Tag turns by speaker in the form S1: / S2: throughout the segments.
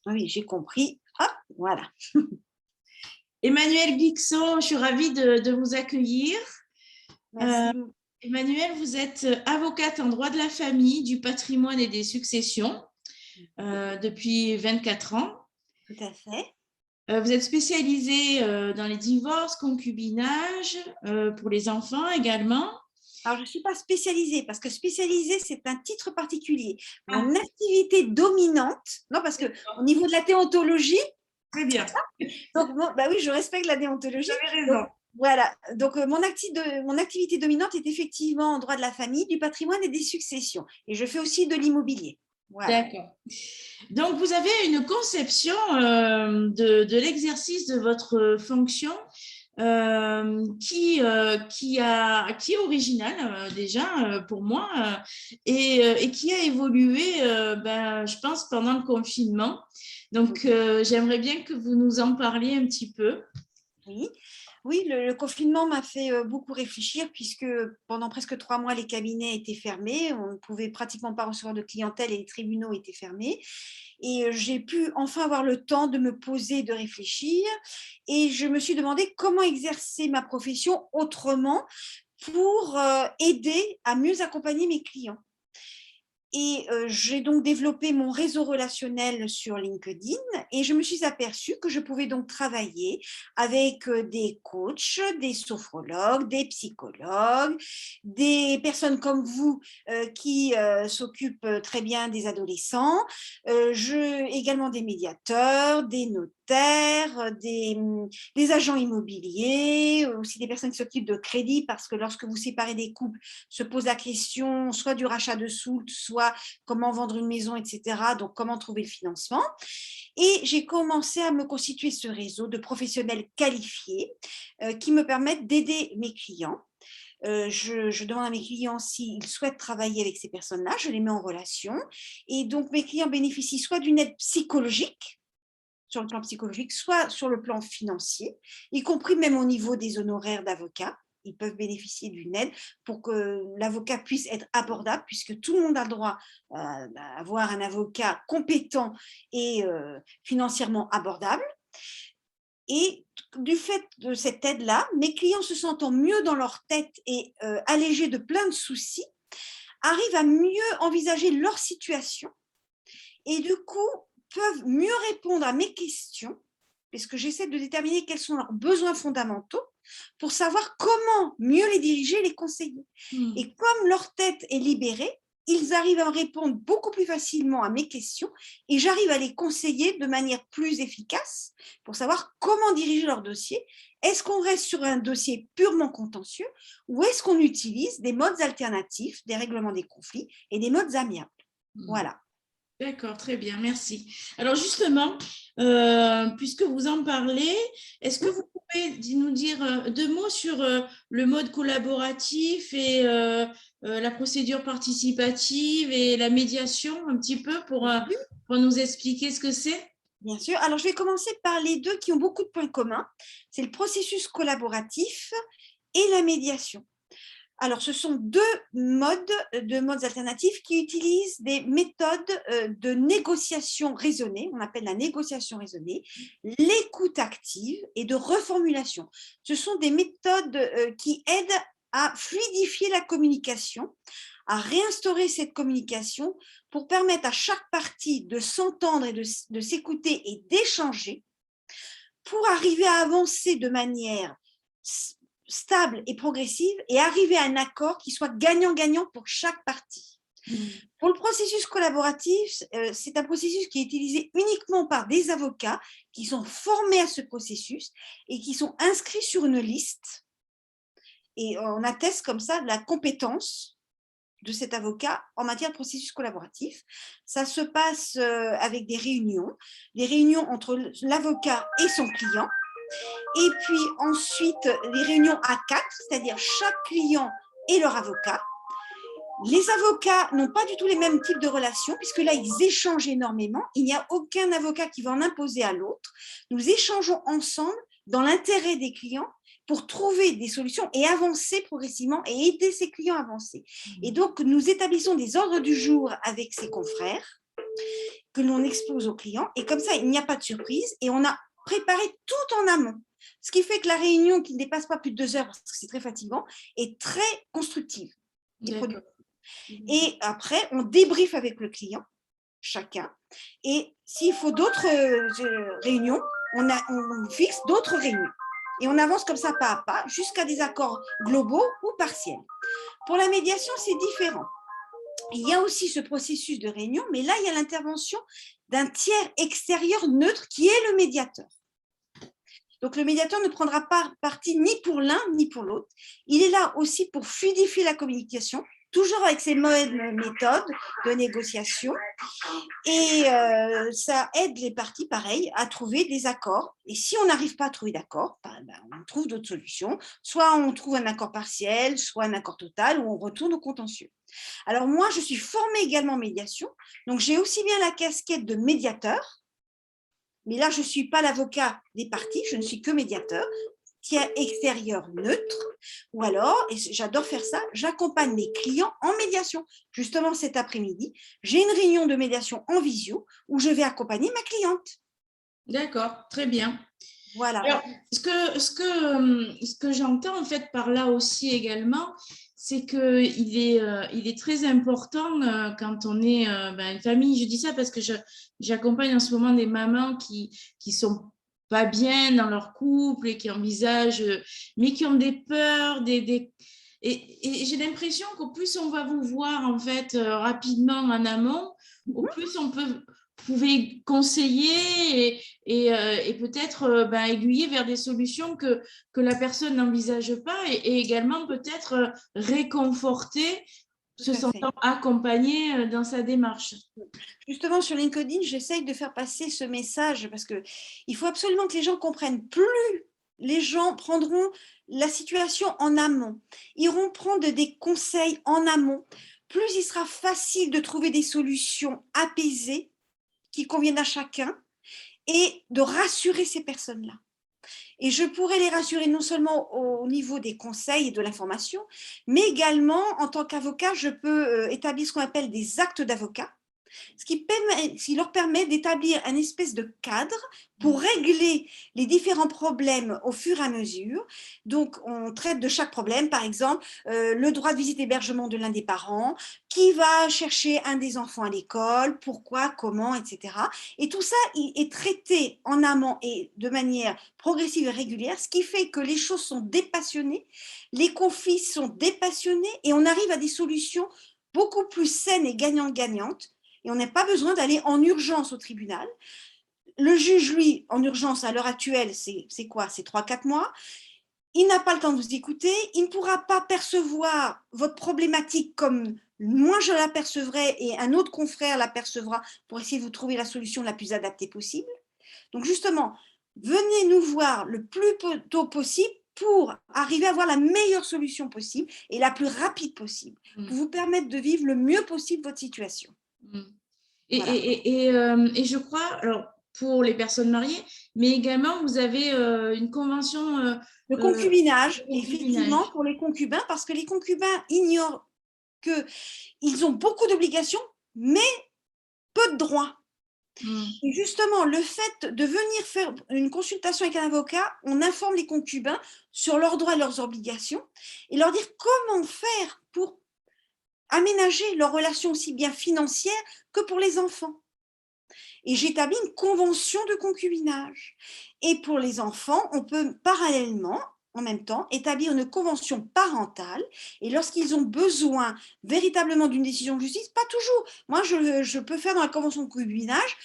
S1: Oui, j'ai compris. Hop, voilà.
S2: Emmanuelle Guixot, je suis ravie de vous accueillir.
S1: Merci.
S2: Emmanuelle, vous êtes avocate en droit de la famille, du patrimoine et des successions depuis 24 ans.
S1: Tout à fait.
S2: Vous êtes spécialisée dans les divorces, concubinage, pour les enfants également.
S1: Alors, je ne suis pas spécialisée, parce que spécialisée, c'est un titre particulier.
S2: Ah.
S1: Mon activité dominante, non, parce qu'au niveau de la déontologie,
S2: Très bien.
S1: donc, bah oui, je respecte la déontologie.
S2: Vous avez raison.
S1: Donc, voilà. Donc, mon activité dominante est effectivement en droit de la famille, du patrimoine et des successions. Et je fais aussi de l'immobilier. Voilà.
S2: D'accord. Donc, vous avez une conception de l'exercice de votre fonction qui est originale déjà pour moi et qui a évolué, je pense, pendant le confinement. Donc, j'aimerais bien que vous nous en parliez un petit peu.
S1: Oui, oui, le confinement m'a fait beaucoup réfléchir puisque pendant presque 3 mois, les cabinets étaient fermés. On ne pouvait pratiquement pas recevoir de clientèle et les tribunaux étaient fermés. Et j'ai pu enfin avoir le temps de me poser, de réfléchir. Et je me suis demandé comment exercer ma profession autrement pour aider à mieux accompagner mes clients. Et j'ai donc développé mon réseau relationnel sur LinkedIn et je me suis aperçue que je pouvais donc travailler avec des coachs, des sophrologues, des psychologues, des personnes comme vous qui s'occupent très bien des adolescents, également des médiateurs, des notaires, des agents immobiliers, aussi des personnes qui s'occupent de crédit parce que lorsque vous séparez des couples, se pose la question soit du rachat de soult, soit comment vendre une maison, etc. Donc, comment trouver le financement. Et j'ai commencé à me constituer ce réseau de professionnels qualifiés qui me permettent d'aider mes clients. Je demande à mes clients s'ils souhaitent travailler avec ces personnes-là, je les mets en relation. Et donc, mes clients bénéficient soit d'une aide psychologique, sur le plan psychologique, soit sur le plan financier, y compris même au niveau des honoraires d'avocat. Ils peuvent bénéficier d'une aide pour que l'avocat puisse être abordable, puisque tout le monde a le droit d'avoir un avocat compétent et financièrement abordable. Et du fait de cette aide-là, mes clients se sentant mieux dans leur tête et allégés de plein de soucis, arrivent à mieux envisager leur situation et du coup peuvent mieux répondre à mes questions, parce que j'essaie de déterminer quels sont leurs besoins fondamentaux pour savoir comment mieux les diriger, les conseiller. Et comme leur tête est libérée, ils arrivent à répondre beaucoup plus facilement à mes questions et j'arrive à les conseiller de manière plus efficace pour savoir comment diriger leur dossier. Est-ce qu'on reste sur un dossier purement contentieux ou est-ce qu'on utilise des modes alternatifs, des règlements des conflits et des modes amiables? Voilà.
S2: D'accord, très bien, merci. Alors justement, puisque vous en parlez, est-ce que vous pouvez nous dire 2 mots sur le mode collaboratif et la procédure participative et la médiation un petit peu pour nous expliquer ce que c'est?
S1: Bien sûr. Alors, je vais commencer par les deux qui ont beaucoup de points communs. C'est le processus collaboratif et la médiation. Alors, ce sont deux modes alternatifs qui utilisent des méthodes de négociation raisonnée, on appelle la négociation raisonnée, l'écoute active et de reformulation. Ce sont des méthodes qui aident à fluidifier la communication, à réinstaurer cette communication pour permettre à chaque partie de s'entendre et de s'écouter et d'échanger pour arriver à avancer de manière stable et progressive et arriver à un accord qui soit gagnant-gagnant pour chaque partie. Pour le processus collaboratif, c'est un processus qui est utilisé uniquement par des avocats qui sont formés à ce processus et qui sont inscrits sur une liste. Et on atteste comme ça de la compétence de cet avocat en matière de processus collaboratif. Ça se passe avec des réunions entre l'avocat et son client. Et puis ensuite, les réunions à 4, c'est-à-dire chaque client et leur avocat. Les avocats n'ont pas du tout les mêmes types de relations, puisque là, ils échangent énormément. Il n'y a aucun avocat qui va en imposer à l'autre. Nous échangeons ensemble dans l'intérêt des clients pour trouver des solutions et avancer progressivement et aider ces clients à avancer. Et donc, nous établissons des ordres du jour avec ses confrères. que l'on expose aux clients. Et comme ça, il n'y a pas de surprise et on a préparé tout en amont. Ce qui fait que la réunion qui ne dépasse pas plus de 2 heures, parce que c'est très fatigant, est très constructive et productive. Et après, on débriefe avec le client, chacun. Et s'il faut d'autres réunions, on fixe d'autres réunions. Et on avance comme ça pas à pas jusqu'à des accords globaux ou partiels. Pour la médiation, c'est différent. Il y a aussi ce processus de réunion, mais là, il y a l'intervention d'un tiers extérieur neutre qui est le médiateur. Donc, le médiateur ne prendra pas parti ni pour l'un ni pour l'autre. Il est là aussi pour fluidifier la communication, toujours avec ses méthodes de négociation. Et ça aide les parties, pareil, à trouver des accords. Et si on n'arrive pas à trouver d'accord, on trouve d'autres solutions. Soit on trouve un accord partiel, soit un accord total, ou on retourne au contentieux. Alors moi, je suis formée également en médiation. Donc, j'ai aussi bien la casquette de médiateur, mais là, je ne suis pas l'avocat des parties, je ne suis que médiateur, tiers extérieur neutre, ou alors, et j'adore faire ça, j'accompagne mes clients en médiation. Justement, cet après-midi, j'ai une réunion de médiation en visio où je vais accompagner ma cliente.
S2: D'accord, très bien.
S1: Voilà.
S2: Alors, ce que j'entends en fait par là aussi également, c'est qu'il est très important quand on est une famille. Je dis ça parce que j'accompagne en ce moment des mamans qui sont pas bien dans leur couple et qui envisagent, mais qui ont des peurs, et j'ai l'impression qu'au plus on va vous voir en fait rapidement en amont, au plus on peut pouvez conseiller et peut-être aiguiller vers des solutions que la personne n'envisage pas et également peut-être réconforter, se sentant accompagnée dans sa démarche.
S1: Justement, sur LinkedIn, j'essaye de faire passer ce message parce qu'il faut absolument que les gens comprennent. Plus les gens prendront la situation en amont, iront prendre des conseils en amont, plus il sera facile de trouver des solutions apaisées qui conviennent à chacun et de rassurer ces personnes-là. Et je pourrais les rassurer non seulement au niveau des conseils et de l'information, mais également en tant qu'avocat, je peux établir ce qu'on appelle des actes d'avocat, ce qui leur permet d'établir un espèce de cadre pour régler les différents problèmes au fur et à mesure. Donc, on traite de chaque problème, par exemple, le droit de visite et hébergement de l'un des parents, qui va chercher un des enfants à l'école, pourquoi, comment, etc. Et tout ça est traité en amont et de manière progressive et régulière, ce qui fait que les choses sont dépassionnées, les conflits sont dépassionnés et on arrive à des solutions beaucoup plus saines et gagnantes-gagnantes. Et on n'a pas besoin d'aller en urgence au tribunal. Le juge, lui, en urgence, à l'heure actuelle, c'est quoi? C'est 3-4 mois. Il n'a pas le temps de vous écouter. Il ne pourra pas percevoir votre problématique comme moi je l'apercevrai et un autre confrère l'apercevra pour essayer de vous trouver la solution la plus adaptée possible. Donc justement, venez nous voir le plus tôt possible pour arriver à avoir la meilleure solution possible et la plus rapide possible, pour vous permettre de vivre le mieux possible votre situation.
S2: Voilà. Et je crois, alors pour les personnes mariées, mais également vous avez une convention
S1: de concubinage, effectivement, pour les concubins, parce que les concubins ignorent qu'ils ont beaucoup d'obligations, mais peu de droits. Et justement, le fait de venir faire une consultation avec un avocat, on informe les concubins sur leurs droits et leurs obligations et leur dire comment faire pour aménager leurs relations aussi bien financières que pour les enfants. Et j'établis une convention de concubinage. Et pour les enfants, on peut parallèlement, en même temps, établir une convention parentale. Et lorsqu'ils ont besoin véritablement d'une décision de justice, pas toujours. Moi, je peux faire dans la convention de concubinage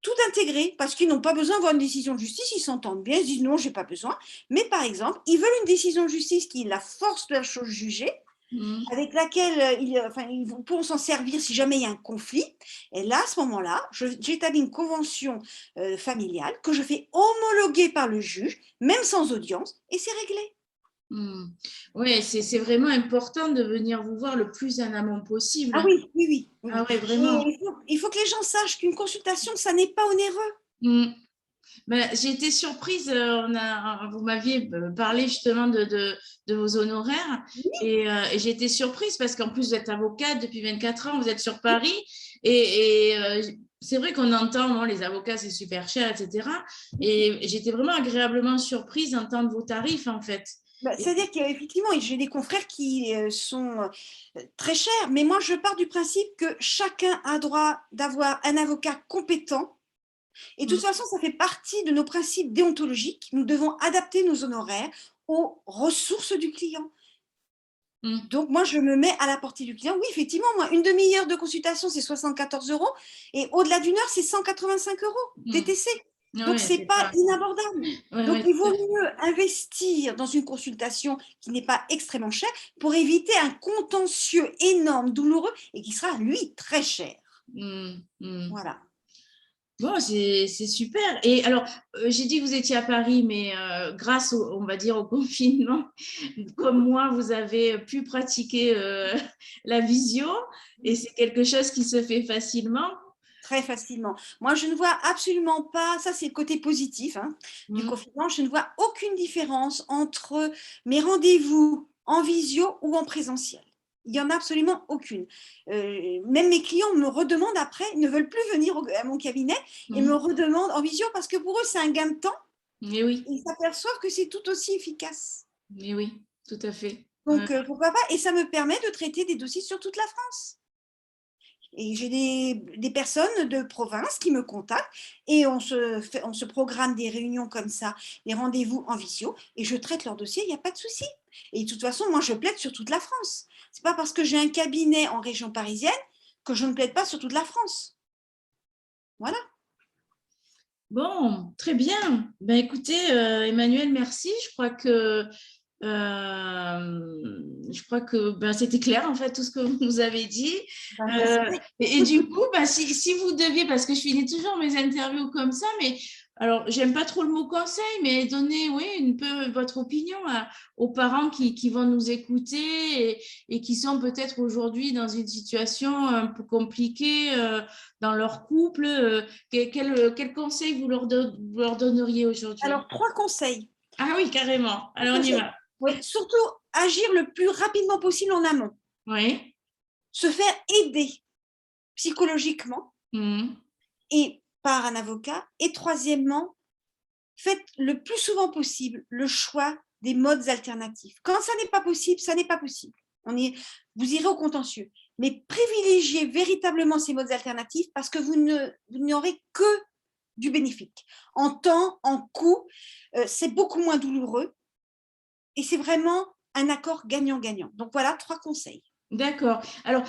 S1: tout intégrer parce qu'ils n'ont pas besoin d'avoir une décision de justice, ils s'entendent bien, ils disent non, j'ai pas besoin. Mais par exemple, ils veulent une décision de justice qui est la force de la chose jugée, avec laquelle ils pourront s'en servir si jamais il y a un conflit. Et là, à ce moment-là, j'établis une convention familiale que je fais homologuer par le juge, même sans audience, et c'est réglé.
S2: Oui, c'est vraiment important de venir vous voir le plus en amont possible.
S1: Ah oui, oui, oui.
S2: Ah ouais, vraiment.
S1: Il faut que les gens sachent qu'une consultation, ça n'est pas onéreux.
S2: J'ai été surprise, vous m'aviez parlé justement de vos honoraires et j'ai été surprise parce qu'en plus vous êtes avocate depuis 24 ans, vous êtes sur Paris et c'est vrai qu'on entend, bon, les avocats, c'est super cher, etc. Et j'étais vraiment agréablement surprise d'entendre vos tarifs, en fait.
S1: C'est-à-dire qu'effectivement, j'ai des confrères qui sont très chers, mais moi, je pars du principe que chacun a droit d'avoir un avocat compétent. Et de toute façon, ça fait partie de nos principes déontologiques. Nous devons adapter nos honoraires aux ressources du client. Donc, moi, je me mets à la portée du client. Oui, effectivement, moi, une demi-heure de consultation, c'est 74 euros. Et au-delà d'une heure, c'est 185 euros TTC. Donc, ce n'est pas inabordable. Donc, il vaut mieux investir dans une consultation qui n'est pas extrêmement chère pour éviter un contentieux énorme, douloureux et qui sera, lui, très cher. Voilà.
S2: Bon, c'est super. Et alors, j'ai dit que vous étiez à Paris, mais grâce, on va dire, au confinement, comme moi, vous avez pu pratiquer la visio et c'est quelque chose qui se fait facilement.
S1: Très facilement. Moi, je ne vois absolument pas, ça c'est le côté positif du confinement, je ne vois aucune différence entre mes rendez-vous en visio ou en présentiel. Il n'y en a absolument aucune. Même mes clients me redemandent après, ils ne veulent plus venir à mon cabinet et me redemandent en visio parce que pour eux, c'est un gain de temps.
S2: Mais oui.
S1: Et ils s'aperçoivent que c'est tout aussi efficace.
S2: Mais oui, tout à fait.
S1: Donc, pourquoi pas? Et ça me permet de traiter des dossiers sur toute la France. Et j'ai des personnes de province qui me contactent et on se programme des réunions comme ça, des rendez-vous en visio, et je traite leur dossier, il n'y a pas de souci. Et de toute façon, moi, je plaide sur toute la France. Ce n'est pas parce que j'ai un cabinet en région parisienne que je ne plaide pas sur toute la France. Voilà.
S2: Bon, très bien. Ben, écoutez, Emmanuel, merci. Je crois que ben, c'était clair, en fait, tout ce que vous nous avez dit. Et du coup, ben, si vous deviez, parce que je finis toujours mes interviews comme ça, mais alors, j'aime pas trop le mot conseil, mais donner, oui, un peu votre opinion aux parents qui vont nous écouter et qui sont peut-être aujourd'hui dans une situation un peu compliquée dans leur couple. Quel conseil vous leur donneriez aujourd'hui?
S1: Alors, 3 conseils.
S2: Ah oui, carrément. Alors, on y va.
S1: Oui, surtout agir le plus rapidement possible en amont.
S2: Oui.
S1: Se faire aider psychologiquement et par un avocat. Et troisièmement, faites le plus souvent possible le choix des modes alternatifs. Quand ça n'est pas possible, ça n'est pas possible. Vous irez au contentieux. Mais privilégiez véritablement ces modes alternatifs parce que vous n'aurez que du bénéfique. En temps, en coût, c'est beaucoup moins douloureux et c'est vraiment un accord gagnant-gagnant. Donc voilà, 3 conseils.
S2: D'accord. Alors,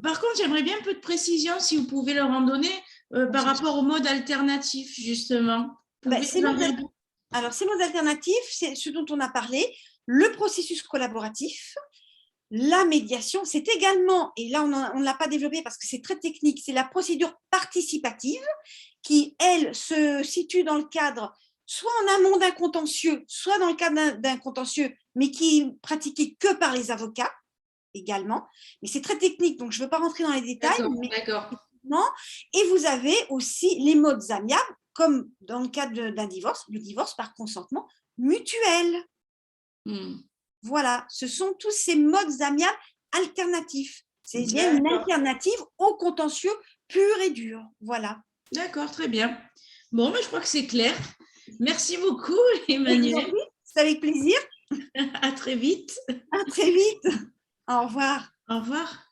S2: par contre, j'aimerais bien un peu de précision, si vous pouvez leur en donner, par rapport au mode alternatif, justement.
S1: Alors, ces modes alternatifs, c'est ce dont on a parlé, le processus collaboratif, la médiation, c'est également, et là on ne l'a pas développé parce que c'est très technique, c'est la procédure participative qui, elle, se situe dans le cadre soit en amont d'un contentieux, soit dans le cadre d'un contentieux, mais qui est pratiqué que par les avocats également. Mais c'est très technique, donc je ne veux pas rentrer dans les détails.
S2: D'accord.
S1: Et vous avez aussi les modes amiables, comme dans le cadre d'un divorce, le divorce par consentement mutuel. Voilà, ce sont tous ces modes amiables alternatifs. C'est bien une alternative au contentieux pur et dur. Voilà.
S2: D'accord, très bien. Bon, mais je crois que c'est clair. Merci beaucoup, Emmanuel.
S1: C'est avec plaisir.
S2: À très vite.
S1: À très vite. Au revoir.
S2: Au revoir.